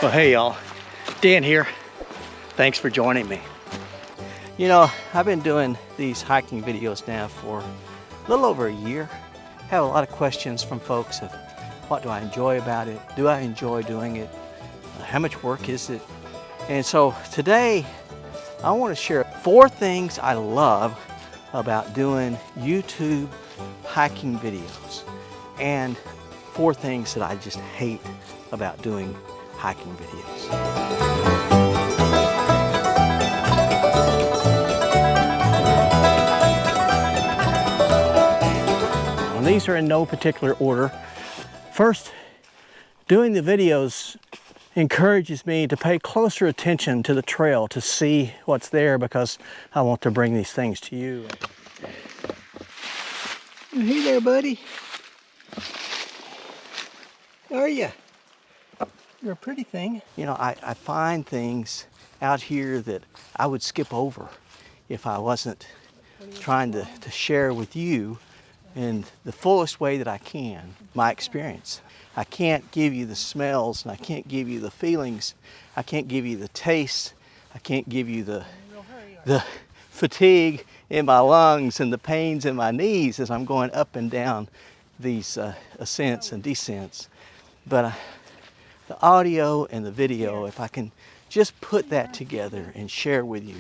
Well, hey y'all, Dan here. Thanks for joining me. You know, I've been doing these hiking videos now for a little over a year. Have a lot of questions from folks of what do I enjoy about it? Do I enjoy doing it? How much work is it? And so today I want to share 4 things I love about doing YouTube hiking videos and 4 things that I just hate about doing hiking videos. And these are in no particular order. First, doing the videos encourages me to pay closer attention to the trail to see what's there because I want to bring these things to you. Hey there, buddy. How are you? You're a pretty thing. You know, I find things out here that I would skip over if I wasn't trying to share with you in the fullest way that I can my experience. I can't give you the smells and I can't give you the feelings. I can't give you the taste. I can't give you the fatigue in my lungs and the pains in my knees as I'm going up and down these ascents and descents. But the audio and the video, if I can just put that together and share with you,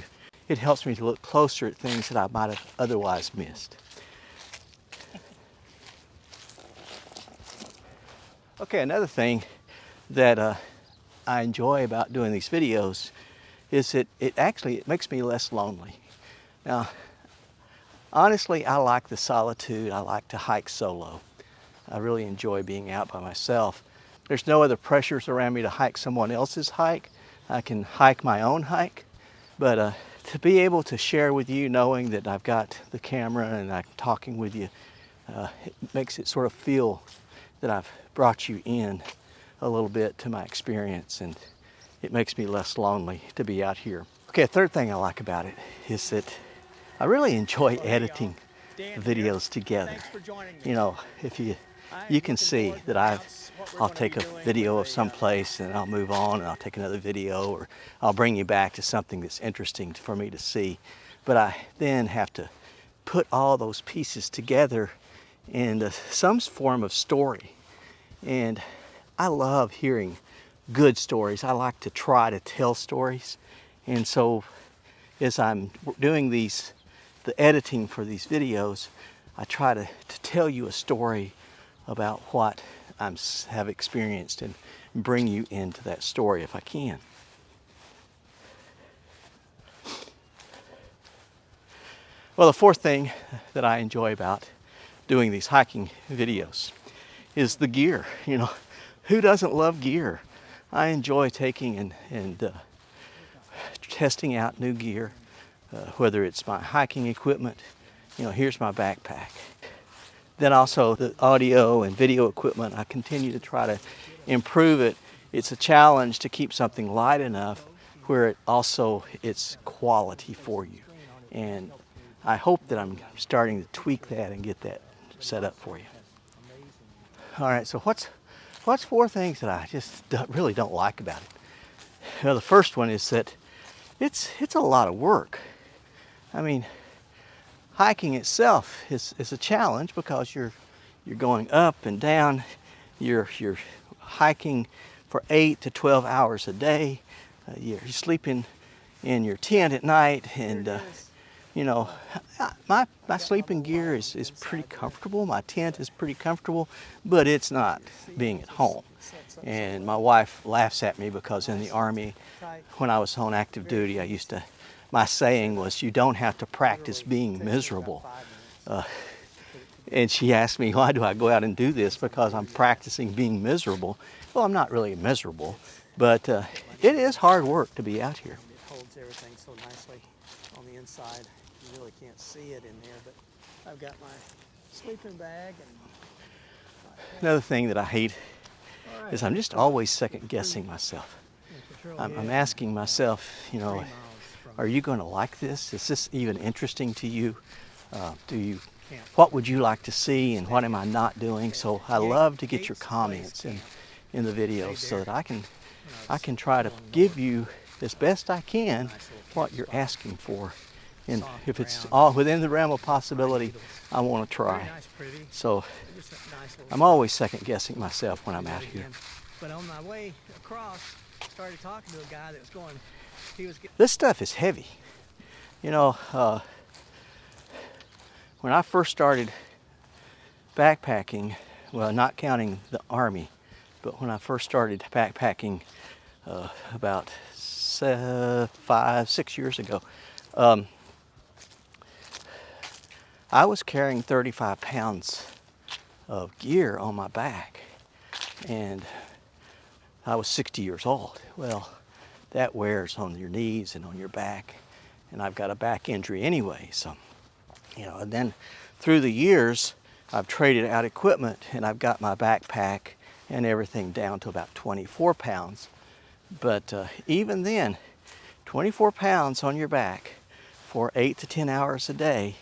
it helps me to look closer at things that I might have otherwise missed. Okay, another thing that I enjoy about doing these videos is that it makes me less lonely. Now, honestly, I like the solitude. I like to hike solo. I really enjoy being out by myself. There's no other pressures around me to hike someone else's hike. I can hike my own hike, but to be able to share with you knowing that I've got the camera and I'm talking with you, it makes it sort of feel that I've brought you in a little bit to my experience, and it makes me less lonely to be out here. Okay, a third thing I like about it is that I really enjoy editing videos together. You know, if you can see that I'll take a video of some place and I'll move on and I'll take another video, or I'll bring you back to something that's interesting for me to see. But I then have to put all those pieces together in some form of story. And I love hearing good stories. I like to try to tell stories. And so as I'm doing the editing for these videos, I try to tell you a story about what I have experienced and bring you into that story if I can. Well, the fourth thing that I enjoy about doing these hiking videos is the gear. You know, who doesn't love gear? I enjoy taking and testing out new gear, whether it's my hiking equipment. You know, here's my backpack. Then also the audio and video equipment, I continue to try to improve it. It's a challenge to keep something light enough where it's quality for you. And I hope that I'm starting to tweak that and get that set up for you. All right, so what's 4 things that I just really don't like about it? Well, the first one is that it's a lot of work. I mean, hiking itself is a challenge because you're going up and down. You're hiking for 8 to 12 hours a day. You're sleeping in your tent at night, and you know, my sleeping gear is pretty comfortable. My tent is pretty comfortable, but it's not being at home. And my wife laughs at me because in the Army, when I was on active duty, my saying was, you don't have to practice being miserable. And she asked me, why do I go out and do this? Because I'm practicing being miserable. Well, I'm not really miserable, but it is hard work to be out here. It holds everything so nicely on the inside. You really can't see it in there, but I've got my sleeping bag. Another thing that I hate is I'm just always second guessing myself. I'm asking myself, you know, are you going to like this? Is this even interesting to you? What would you like to see, and what am I not doing? So I love to get your comments in the videos so that I can I can try to give you as best I can what you're asking for. And if it's all within the realm of possibility, I want to try. So I'm always second guessing myself when I'm out here. But on my way across, I started talking to a guy that was going, this stuff is heavy. You know, when I first started backpacking, well, not counting the Army, but when I first started backpacking about 5, 6 years ago, I was carrying 35 pounds of gear on my back, and I was 60 years old. Well, that wears on your knees and on your back, and I've got a back injury anyway, so, you know, and then through the years, I've traded out equipment, and I've got my backpack and everything down to about 24 pounds. But even then, 24 pounds on your back for 8 to 10 hours a day,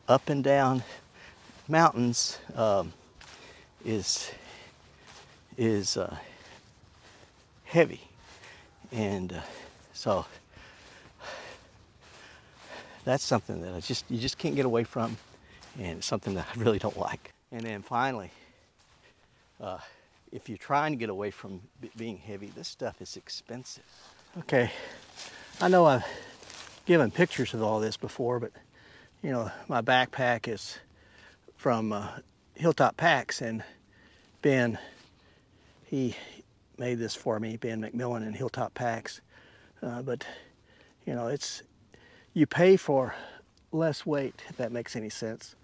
up and down mountains, is heavy. And so that's something that you just can't get away from, and it's something that I really don't like. And then finally, if you're trying to get away from being heavy, this stuff is expensive. Okay, I know I've given pictures of all this before, but you know, my backpack is from Hilltop Packs, and Ben, he made this for me, Ben McMillan and Hilltop Packs. But you know, you pay for less weight, if that makes any sense.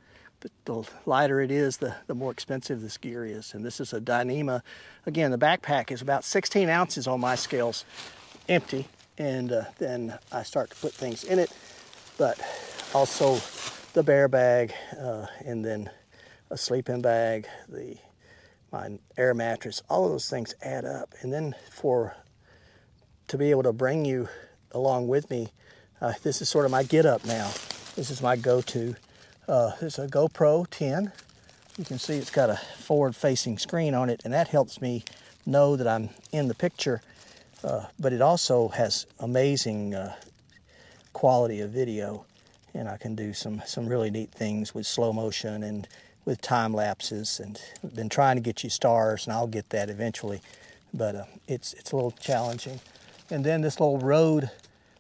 But the lighter it is, the more expensive this gear is. And this is a Dyneema. Again, the backpack is about 16 ounces on my scales, empty. And then I start to put things in it. But also the bear bag, and then a sleeping bag, my air mattress, all of those things add up. And then to be able to bring you along with me, this is sort of my get up now. This is my go-to. It's a GoPro 10. You can see it's got a forward-facing screen on it, and that helps me know that I'm in the picture. But it also has amazing quality of video, and I can do some really neat things with slow motion and with time lapses. And I've been trying to get you stars, and I'll get that eventually. But it's a little challenging. And then this little Rode.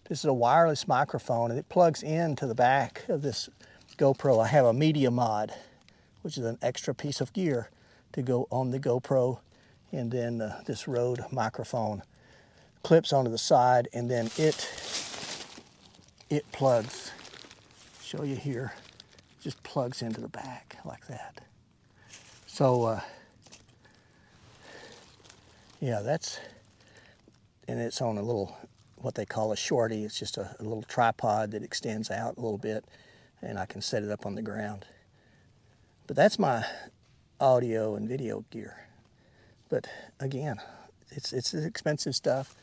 This is a wireless microphone, and it plugs into the back of this GoPro. I have a media mod, which is an extra piece of gear to go on the GoPro, and then this Rode microphone clips onto the side, and then it plugs. Show you here, just plugs into the back like that. So yeah, and it's on a little, what they call a shorty. It's just a little tripod that extends out a little bit, and I can set it up on the ground. But that's my audio and video gear. But again, it's expensive stuff,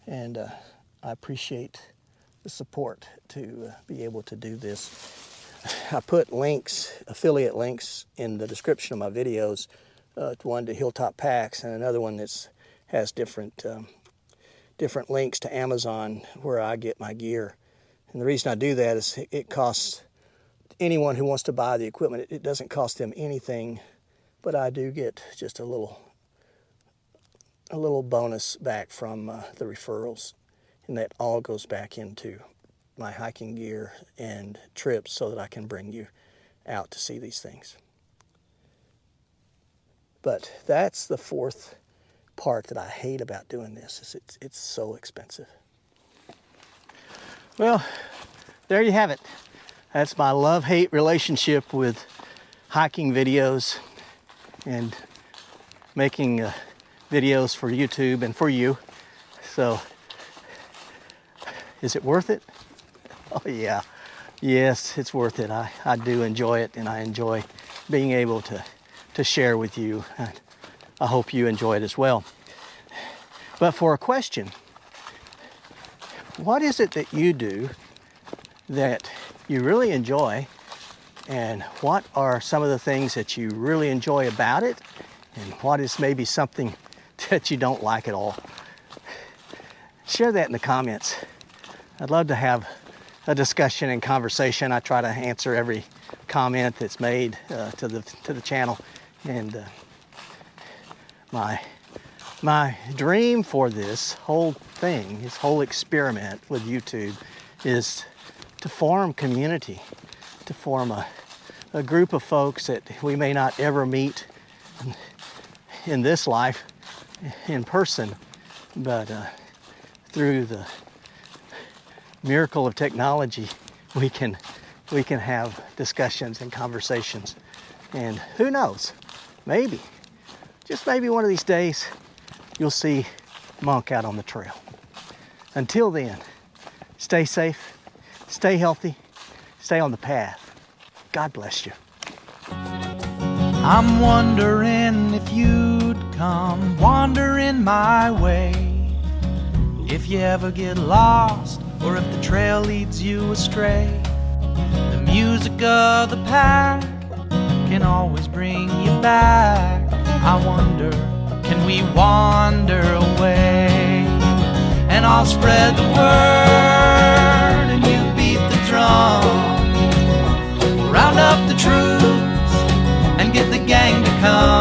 and I appreciate the support to be able to do this. I put affiliate links in the description of my videos, one to Hilltop Packs and another one that has different links to Amazon where I get my gear. And the reason I do that is it costs anyone who wants to buy the equipment, it doesn't cost them anything, but I do get just a little bonus back from the referrals, and that all goes back into my hiking gear and trips so that I can bring you out to see these things. But that's the fourth part that I hate about doing this, is it's so expensive. Well, there you have it. That's my love-hate relationship with hiking videos and making videos for YouTube and for you. So, is it worth it? Oh yeah, yes, it's worth it. I do enjoy it, and I enjoy being able to share with you. I hope you enjoy it as well. But for a question, what is it that you do that you really enjoy, and what are some of the things that you really enjoy about it, and what is maybe something that you don't like at all? share that in the comments. I'd love to have a discussion and conversation. I try to answer every comment that's made to the channel, and my dream for this whole thing, this whole experiment with YouTube, is to form community, to form a group of folks that we may not ever meet in this life in person, but through the miracle of technology, we can have discussions and conversations. And who knows, maybe, just maybe one of these days, you'll see Monk out on the trail. Until then, stay safe, stay healthy, stay on the path. God bless you. I'm wondering if you'd come wandering my way. If you ever get lost, or if the trail leads you astray, the music of the pack can always bring you back. I wonder, can we wander away? And I'll spread the word, and you beat the drum. Round up the troops and get the gang to come.